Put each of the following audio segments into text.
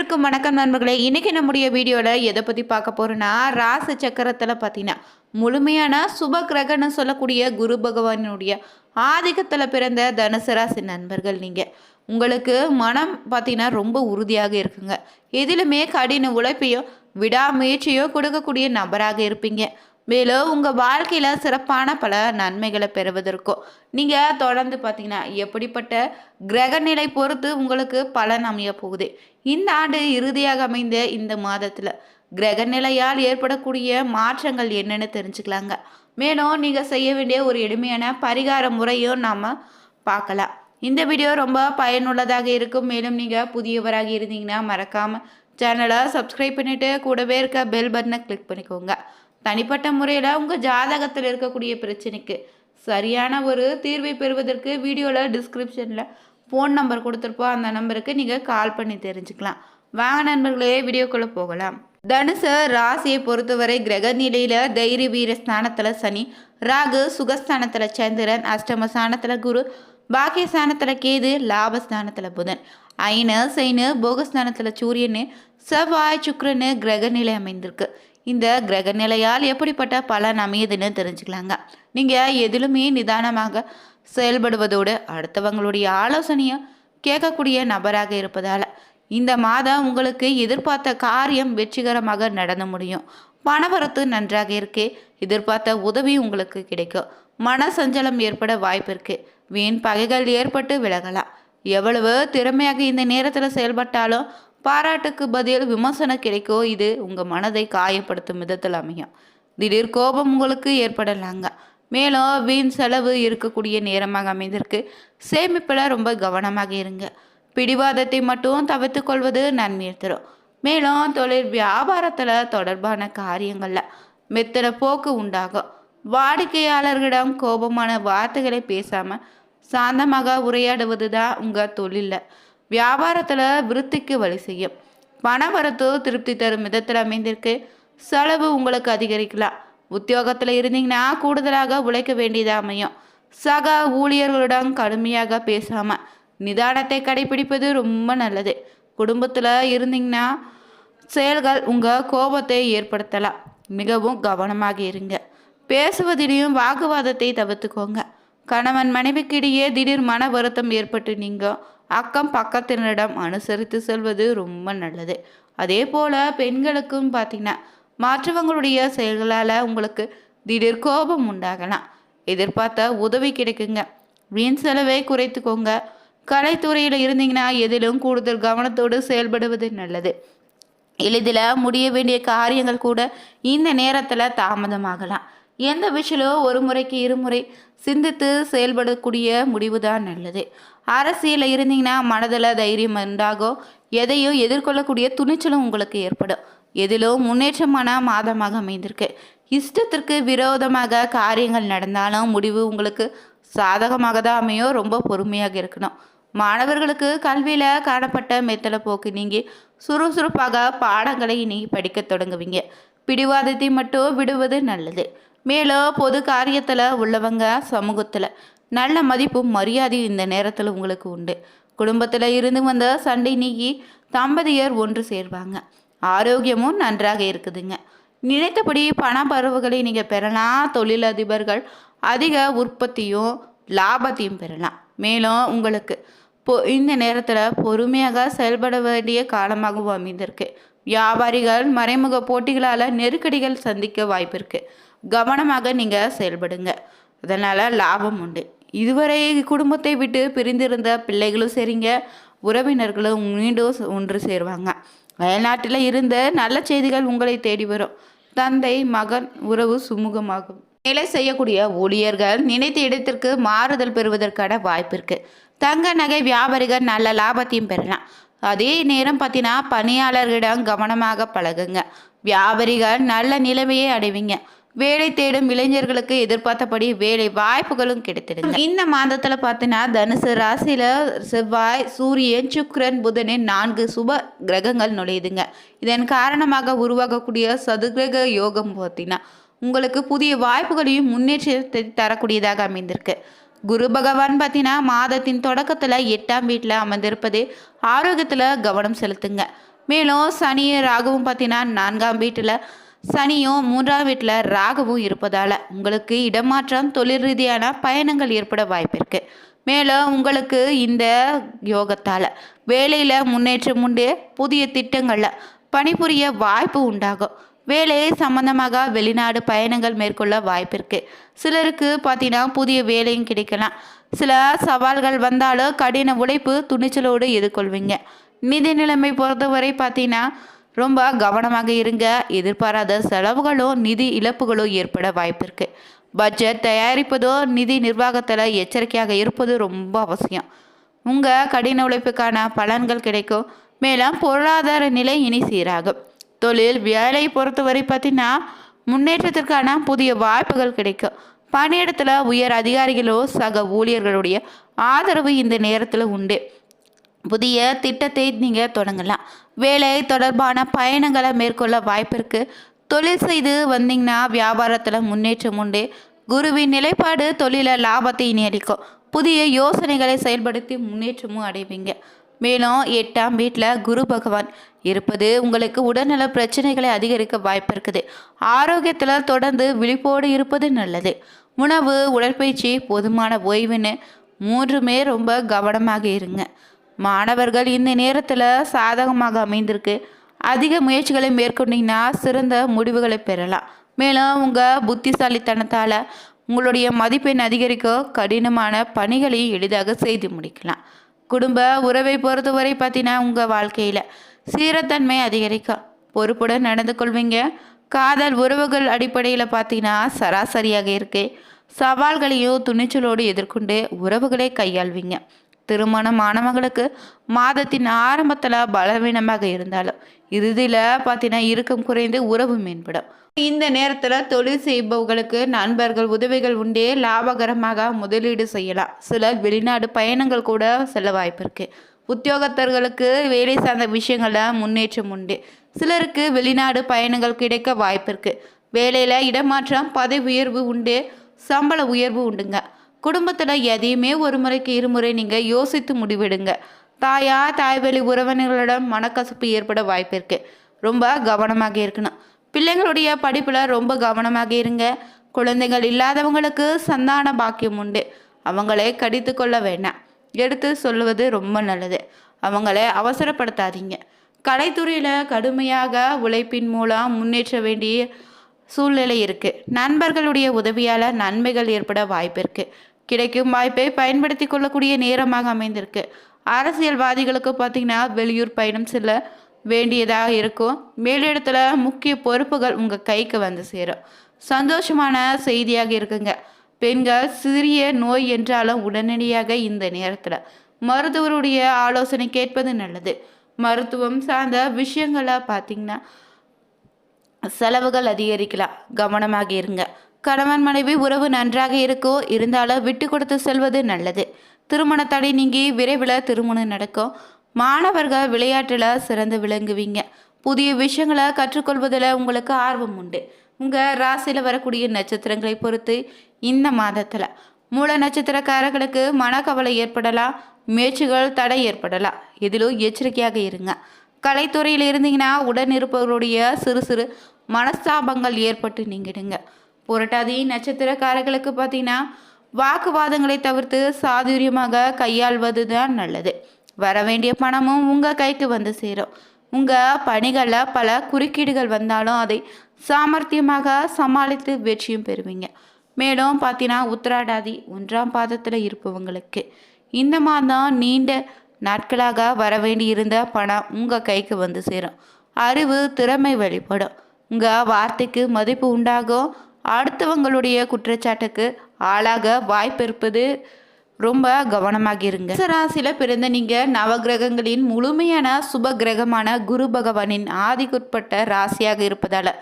அனைவருக்கும் வணக்கம் நண்பர்களே. இன்னைக்கு நம்முடைய வீடியோவில் எதை பற்றி பார்க்க போகிறோன்னா, ராசி சக்கரத்தில் பார்த்தீங்கன்னா முழுமையான சுப கிரகன்னு சொல்லக்கூடிய குரு பகவானுடைய ஆதிக்கத்தில் பிறந்த தனுசு ராசி நண்பர்கள் நீங்கள். உங்களுக்கு மனம் பார்த்தீங்கன்னா ரொம்ப உறுதியாக இருக்குங்க. எதிலுமே கடின உழைப்பையோ விடாமுயற்சியோ கொடுக்கக்கூடிய நபராக இருப்பீங்க. மேலும் உங்கள் வாழ்க்கையில் சிறப்பான பல நன்மைகளை பெறுவதற்கும் நீங்கள் தொடர்ந்து பார்த்தீங்கன்னா எப்படிப்பட்ட கிரகநிலை பொறுத்து உங்களுக்கு பலன் அமைய போகுது. இந்த ஆண்டு இறுதியாக அமைந்த இந்த மாதத்தில் கிரகநிலையால் ஏற்படக்கூடிய மாற்றங்கள் என்னென்னு தெரிஞ்சுக்கலாங்க. மேலும் நீங்கள் செய்ய வேண்டிய ஒரு எளிமையான பரிகார முறையும் நாம் பார்க்கலாம். இந்த வீடியோ ரொம்ப பயனுள்ளதாக இருக்கும். மேலும் நீங்கள் புதியவராக இருந்தீங்கன்னா மறக்காமல் சேனலை சப்ஸ்கிரைப் பண்ணிவிட்டு கூடவே இருக்க பெல் பட்டனை கிளிக் பண்ணிக்கோங்க. தனிப்பட்ட முறையில் உங்கள் ஜாதகத்தில் இருக்கக்கூடிய பிரச்சனைக்கு சரியான ஒரு தீர்வை பெறுவதற்கு வீடியோவில் டிஸ்கிரிப்ஷனில் ஃபோன் நம்பர் கொடுத்துருப்போம். அந்த நம்பருக்கு நீங்கள் கால் பண்ணி தெரிஞ்சுக்கலாம். வாங்க நண்பர்களே, வீடியோக்குள்ளே போகலாம். தனுசு ராசியை பொறுத்தவரை கிரக நிலையில் தைரிய வீர ஸ்தானத்தில் சனி, ராகு சுகஸ்தானத்தில் சந்திரன், அஷ்டமஸ்தானத்தில் குரு, பாக்கியஸ்தானத்தில் கேது, லாபஸ்தானத்தில் புதன், ஐன சைனு போகஸ்தானத்தில் சூரியன், செவ்வாய் சுக்கிரனு கிரக நிலை அமைந்திருக்கு. இந்த கிரக நிலையால் எப்படிப்பட்ட பலன் அமையுதுன்னு தெரிஞ்சுக்கலாங்க. நீங்கள் எதிலுமே நிதானமாக செயல்படுவதோடு அடுத்தவங்களுடைய ஆலோசனையை கேட்கக்கூடிய நபராக இருப்பதால் இந்த மாதம் உங்களுக்கு எதிர்பார்த்த காரியம் வெற்றிகரமாக நடந்து முடியும். பணவரத்து நன்றாக இருக்கு. எதிர்பார்த்த உதவி உங்களுக்கு கிடைக்கும். மன சஞ்சலம் ஏற்பட வாய்ப்பு இருக்கு. வீண் பகைகள் ஏற்பட்டு விலகலாம். எவ்வளவு திறமையாக இந்த நேரத்தில் செயல்பட்டாலும் பாராட்டுக்கு பதில் விமர்சனம் கிடைக்கும். இது உங்கள் மனதை காயப்படுத்தும் விதத்தில் அமையும். திடீர் கோபம் உங்களுக்கு ஏற்படலாங்க. மேலும் வீண் செலவு இருக்கக்கூடிய நேரமாக அமைந்திருக்கு. சேமிப்பில் ரொம்ப கவனமாக இருங்க. பிடிவாதத்தை மட்டும் தவிர்த்து கொள்வது நன்மையை தரும். மேலும் தொழில் வியாபாரத்தில் தொடர்பான காரியங்களில் மெத்தன போக்கு உண்டாகும். வாடிக்கையாளர்களிடம் கோபமான வார்த்தைகளை பேசாமல் சாந்தமாக உரையாடுவது தான் உங்கள் தொழிலில் வியாபாரத்தில் விருத்திக்கு வழி செய்யும். பணவரத்து திருப்தி தரும் விதத்தில் அமைந்திருக்கு. செலவு உங்களுக்கு அதிகரிக்கலாம். உத்தியோகத்தில் இருந்தீங்கன்னா கூடுதலாக உழைக்க வேண்டியதாக அமையும். சக ஊழியர்களிடம் கடுமையாக பேசாமல் நிதானத்தை கடைபிடிப்பது ரொம்ப நல்லது. குடும்பத்தில் இருந்தீங்கன்னா செயல்கள் உங்கள் கோபத்தை ஏற்படுத்தலாம். மிகவும் கவனமாக இருங்க. பேசுவதிலையும் வாக்குவாதத்தை தவிர்த்துக்கோங்க. கணவன் மனைவிக்கிடையே திடீர் மன வருத்தம் ஏற்பட்டு நீங்கள் அக்கம் பக்கத்தினரிடம் அனுசரித்து செல்வது ரொம்ப நல்லது. அதே போல் பெண்களுக்கும் பார்த்தீங்கன்னா மற்றவங்களுடைய செயல்களால் உங்களுக்கு திடீர் கோபம் உண்டாகலாம். எதிர்பார்த்த உதவி கிடைக்குங்க. வீண் செலவை குறைத்துக்கோங்க. கலைத்துறையில் இருந்தீங்கன்னா எதிலும் கூடுதல் கவனத்தோடு செயல்படுவது நல்லது. எளிதில் முடிய வேண்டிய காரியங்கள் கூட இந்த நேரத்தில் தாமதமாகலாம். எந்த விஷயம் ஒரு முறைக்கு இருமுறை சிந்தித்து செயல்படக்கூடிய முடிவு தான் நல்லது. அரசியலில் இருந்தீங்கன்னா மனதில் தைரியம் உண்டாகும். எதையும் எதிர்கொள்ளக்கூடிய துணிச்சலும் உங்களுக்கு ஏற்படும். எதிலும் முன்னேற்றமான மாதமாக அமைந்திருக்கு. இஷ்டத்திற்கு விரோதமாக காரியங்கள் நடந்தாலும் முடிவு உங்களுக்கு சாதகமாக தான் அமையும். ரொம்ப பொறுமையாக இருக்கணும். மாணவர்களுக்கு கல்வியில் காணப்பட்ட மெத்தல போக்கு நீங்கி சுறுசுறுப்பாக பாடங்களை இனி படிக்க தொடங்குவீங்க. பிடிவாதத்தை மட்டும் விடுவது நல்லது. மேலும் பொது காரியத்தில் உள்ளவங்க சமூகத்தில் நல்ல மதிப்பும் மரியாதையும் இந்த நேரத்தில் உங்களுக்கு உண்டு. குடும்பத்தில் இருந்து வந்த சண்டை நீங்கி தம்பதியர் ஒன்று சேர்வாங்க. ஆரோக்கியமும் நன்றாக இருக்குதுங்க. நினைத்தபடி பண பருவுகளை நீங்கள் பெறலாம். தொழிலதிபர்கள் அதிக உற்பத்தியும் லாபத்தையும் பெறலாம். மேலும் உங்களுக்கு இந்த நேரத்தில் பொறுமையாக செயல்பட வேண்டிய காலமாகவும் அமைந்திருக்கு. வியாபாரிகள் மறைமுக போட்டிகளால் நெருக்கடிகள் சந்திக்க வாய்ப்பு இருக்குது. கவனமாக நீங்கள் செயல்படுங்க. அதனால் லாபம் உண்டு. இதுவரை குடும்பத்தை விட்டு பிரிந்திருந்த பிள்ளைகளும் சரிங்க, உறவினர்களும் மீண்டும் ஒன்று சேருவாங்க. அயல்நாட்டில் இருந்த நல்ல செய்திகள் உங்களை தேடி வரும். தந்தை மகன் உறவு சுமூகமாகும். வேலை செய்யக்கூடிய ஊழியர்கள் நினைத்த இடத்திற்கு மாறுதல் பெறுவதற்கான வாய்ப்பு இருக்குது. தங்க நகை வியாபாரிகள் நல்ல லாபத்தையும் பெறலாம். அதே நேரம் பார்த்தீங்கன்னா பணியாளர்களிடம் கவனமாக பழகுங்க. வியாபாரிகள் நல்ல நிலைமையை அடைவீங்க. வேலை தேடும் இளைஞர்களுக்கு எதிர்பார்த்தபடி வேலை வாய்ப்புகளும் கிடைத்திடுங்க. இந்த மாதத்தில் பார்த்தீங்கன்னா தனுசு ராசியில் செவ்வாய், சூரியன், சுக்கிரன், புதனின் 4 சுப கிரகங்கள் நுழையுதுங்க. இதன் காரணமாக உருவாகக்கூடிய சதுகிரக யோகம் பார்த்தீங்கன்னா உங்களுக்கு புதிய வாய்ப்புகளையும் முன்னேற்றத்தை தரக்கூடியதாக அமைந்திருக்கு. குரு பகவான் பார்த்தீங்கன்னா மாதத்தின் தொடக்கத்தில் 8ஆம் வீட்டில் அமர்ந்திருப்பது ஆரோக்கியத்தில் கவனம் செலுத்துங்க. மேலும் சனி ராகுவும் பார்த்தீங்கன்னா 4ஆம் வீட்டில் சனியும் 3ஆம் வீட்டில் ராகுவும் இருப்பதால் உங்களுக்கு இடமாற்றம் தொழில் ரீதியான பயணங்கள் ஏற்பட வாய்ப்பு இருக்குது. மேலும் உங்களுக்கு இந்த யோகத்தால் வேலையில் முன்னேற்றம் உண்டு. புதிய திட்டங்களில் பணிபுரிய வாய்ப்பு உண்டாகும். வேலை சம்பந்தமாக வெளிநாடு பயணங்கள் மேற்கொள்ள வாய்ப்பு இருக்குது. சிலருக்கு பார்த்தீங்கன்னா புதிய வேலையும் கிடைக்கலாம். சில சவால்கள் வந்தாலும் கடின உழைப்பு துணிச்சலோடு எதிர்கொள்வீங்க. நிதி நிலைமை பொறுத்தவரை பார்த்தீங்கன்னா ரொம்ப கவனமாக இருங்க. எதிர்பாராத செலவுகளோ நிதி இழப்புகளோ ஏற்பட வாய்ப்பு இருக்குது. பட்ஜெட் தயாரிப்பதோ நிதி நிர்வாகத்தில் எச்சரிக்கையாக இருப்பது ரொம்ப அவசியம். உங்கள் கடின உழைப்புக்கான பலன்கள் கிடைக்கும். மேலும் பொருளாதார நிலை இனி சீராகும். தொழில் வேலை பொறுத்தவரை பார்த்தீங்கன்னா முன்னேற்றத்திற்கான புதிய வாய்ப்புகள் கிடைக்கும். பணியிடத்தில் உயர் அதிகாரிகளோ சக ஊழியர்களுடைய ஆதரவு இந்த நேரத்தில் உண்டு. புதிய திட்டத்தை நீங்கள் தொடங்கலாம். வேலை தொடர்பான பயணங்களை மேற்கொள்ள வாய்ப்பு இருக்குது. தொழில் செய்து வந்தீங்கன்னா வியாபாரத்தில் முன்னேற்றம் உண்டு. குருவின் நிலைப்பாடு தொழில லாபத்தை இனி அளிக்கும். புதிய யோசனைகளை செயல்படுத்தி முன்னேற்றமும் அடைவீங்க. மேலும் 8ஆம் வீட்டில் குரு பகவான் இருப்பது உங்களுக்கு உடல்நல பிரச்சனைகளை அதிகரிக்க வாய்ப்பு இருக்குது. ஆரோக்கியத்தில் தொடர்ந்து விழிப்போடு இருப்பது நல்லது. உணவு, உடற்பயிற்சி, போதுமான ஓய்வுன்னு 3மே ரொம்ப கவனமாக இருங்க. மாணவர்கள் இந்த நேரத்தில் சாதகமாக அமைந்திருக்கு. அதிக முயற்சிகளை மேற்கொண்டீங்கன்னா சிறந்த முடிவுகளை பெறலாம். மேலும் உங்கள் புத்திசாலித்தனத்தால் உங்களுடைய மதிப்பெண் அதிகரிக்க கடினமான பணிகளையும் எளிதாக செய்து முடிக்கலாம். குடும்ப உறவை பொறுத்தவரை பார்த்தீங்கன்னா உங்கள் வாழ்க்கையில் சீரத்தன்மை அதிகரிக்கும். பொறுப்புடன் நடந்து கொள்வீங்க. காதல் உறவுகள் அடிப்படையில் பார்த்தீங்கன்னா சராசரியாக இருக்கு. சவால்களையும் துணிச்சலோடு எதிர்கொண்டு உறவுகளை கையாள்வீங்க. திருமணமானவங்களுக்கு மாதத்தின் ஆரம்பத்தில் பலவீனமாக இருந்தாலும் இறுதியில் பார்த்தீங்கன்னா இறுக்கம் குறைந்து உறவு மேம்படும். இந்த நேரத்தில் தொழில் செய்பவர்களுக்கு நண்பர்கள் உதவிகள் உண்டே. லாபகரமாக முதலீடு செய்யலாம். சிலர் வெளிநாடு பயணங்கள் கூட செல்ல வாய்ப்பு இருக்கு. உத்தியோகத்தர்களுக்கு வேலை சார்ந்த விஷயங்களில் முன்னேற்றம் உண்டு. சிலருக்கு வெளிநாடு பயணங்கள் கிடைக்க வாய்ப்பு இருக்கு. வேலையில் இடமாற்றம், பதவி உயர்வு உண்டு. சம்பள உயர்வு உண்டுங்க. குடும்பத்தில் எதையுமே ஒரு முறைக்கு இருமுறை நீங்கள் யோசித்து முடிவெடுங்க. தாய்வழி உறவினர்களிடம் மனக்கசப்பு ஏற்பட வாய்ப்பு இருக்கு. ரொம்ப கவனமாக இருக்கணும். பிள்ளைங்களுடைய படிப்பில் ரொம்ப கவனமாக இருங்க. குழந்தைகள் இல்லாதவங்களுக்கு சந்தான பாக்கியம் உண்டு. அவங்களே கடித்து கொள்ள வேண்டாம். எடுத்து சொல்லுவது ரொம்ப நல்லது. அவங்களே அவசரப்படுத்தாதீங்க. கலைத்துறையில் கடுமையாக உழைப்பின் மூலம் முன்னேற்ற வேண்டிய சூழ்நிலை இருக்குது. நண்பர்களுடைய உதவியால் நன்மைகள் ஏற்பட வாய்ப்பு இருக்குது. கிடைக்கும் வாய்ப்பை பயன்படுத்தி கொள்ளக்கூடிய நேரமாக அமைந்திருக்கு. அரசியல்வாதிகளுக்கு பார்த்திங்கன்னா வெளியூர் பயணம் செல்ல வேண்டியதாக இருக்கும். மேலிடத்தில் முக்கிய பொறுப்புகள் உங்கள் கைக்கு வந்து சேரும். சந்தோஷமான செய்தியாக இருக்குங்க. பெண்கள் சிறிய நோய் என்றாலும் உடனடியாக இந்த நேரத்தில் மருத்துவருடைய ஆலோசனை கேட்பது நல்லது. மருத்துவம் சார்ந்த விஷயங்களை பார்த்திங்கன்னா செலவுகள் அதிகரிக்கலாம். கவனமாக இருங்க. கணவன் மனைவி உறவு நன்றாக இருக்கோ, இருந்தாலும் விட்டு கொடுத்து செல்வது நல்லது. திருமண தடை நீங்கி விரைவில் திருமணம் நடக்கும். மாணவர்கள் விளையாட்டில் சிறந்து விளங்குவீங்க. புதிய விஷயங்களை கற்றுக்கொள்வதில் உங்களுக்கு ஆர்வம் உண்டு. உங்கள் ராசியில் வரக்கூடிய நட்சத்திரங்களை பொறுத்து இந்த மாதத்தில் மூல நட்சத்திரக்காரர்களுக்கு மனக்கவலை ஏற்படலாம். முயற்சிகள் தடை ஏற்படலாம். இதிலும் எச்சரிக்கையாக இருங்க. கலைத்துறையில் இருந்தீங்கன்னா உடன் இருப்பவர்களுடைய சிறு சிறு மனஸ்தாபங்கள் ஏற்பட்டு நீங்கிடுங்க. புரட்டாதி நட்சத்திரக்காரர்களுக்கு பார்த்தீங்கன்னா வாக்குவாதங்களை தவிர்த்து சாதுரியமாக கையாள்வது தான் நல்லது. வர வேண்டிய பணமும் உங்கள் கைக்கு வந்து சேரும். உங்கள் பணிகளில் பல குறுக்கீடுகள் வந்தாலும் அதை சாமர்த்தியமாக சமாளித்து வெற்றியும் பெறுவீங்க. மேலும் பார்த்தீங்கன்னா உத்திராடாதி 1ஆம் பாதத்தில் இருப்பவங்களுக்கு இந்த மாதம் நீண்ட நாட்களாக வர வேண்டி இருந்த பணம் உங்கள் கைக்கு வந்து சேரும். அறிவு திறமை வெளிப்படும். உங்கள் வார்த்தைக்கு மதிப்பு உண்டாகும். அடுத்தவங்களுடைய குற்றச்சாட்டுக்கு ஆளாக வாய்ப்பு இருப்பது ரொம்ப கவனமாக இருங்க. ராசியில் பிறந்த நீங்கள் நவகிரகங்களின் முழுமையான சுப கிரகமான குரு பகவானின் ஆதிக்குட்பட்ட ராசியாக இருப்பதால்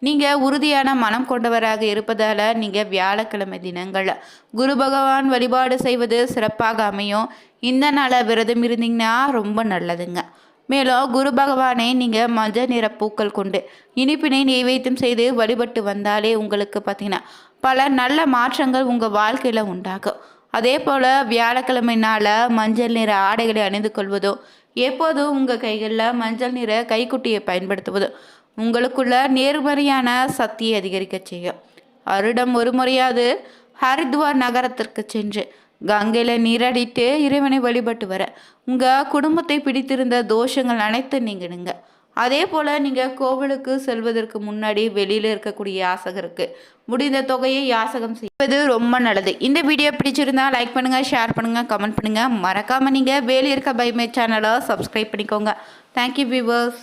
நீங்கள் உறுதியான மனம் கொண்டவராக இருப்பதால் நீங்கள் வியாழக்கிழமை தினங்களில் குரு பகவான் வழிபாடு செய்வது சிறப்பாக அமையும். இந்த நாளை விரதம் இருந்தீங்கன்னா ரொம்ப நல்லதுங்க. மேலும் குரு பகவானை நீங்கள் மஞ்சள் நிற பூக்கள் கொண்டு இனிப்பினை நெய்வேத்தியம் செய்து வழிபட்டு வந்தாலே உங்களுக்கு பார்த்தீங்கன்னா பல நல்ல மாற்றங்கள் உங்கள் வாழ்க்கையில் உண்டாகும். அதே போல் வியாழக்கிழமை நாளில் மஞ்சள் நிற ஆடைகளை அணிந்து கொள்வதோ எப்போதும் உங்கள் கைகளில் மஞ்சள் நிற கைக்குட்டியை பயன்படுத்துவது உங்களுக்குள்ள நேர்மறையான சக்தியை அதிகரிக்க செய்யும். வருடம் ஒரு முறையாவது ஹரித்வார் நகரத்திற்கு சென்று கங்கையில் நீராடிட்டு இறைவனை வழிபட்டு வர உங்கள் குடும்பத்தை பிடித்திருந்த தோஷங்கள் அனைத்து நீங்கிடுங்க. அதே போல் நீங்கள் கோவிலுக்கு செல்வதற்கு முன்னாடி வெளியில் இருக்கக்கூடிய யாசகருக்கு முடிந்த தொகையை யாசகம் செய்வது ரொம்ப நல்லது. இந்த வீடியோ பிடிச்சிருந்தா லைக் பண்ணுங்கள், ஷேர் பண்ணுங்கள், கமெண்ட் பண்ணுங்கள். மறக்காமல் நீங்கள் வேலி இருக்க பைமே சேனலை சப்ஸ்கிரைப் பண்ணிக்கோங்க. Thank you viewers.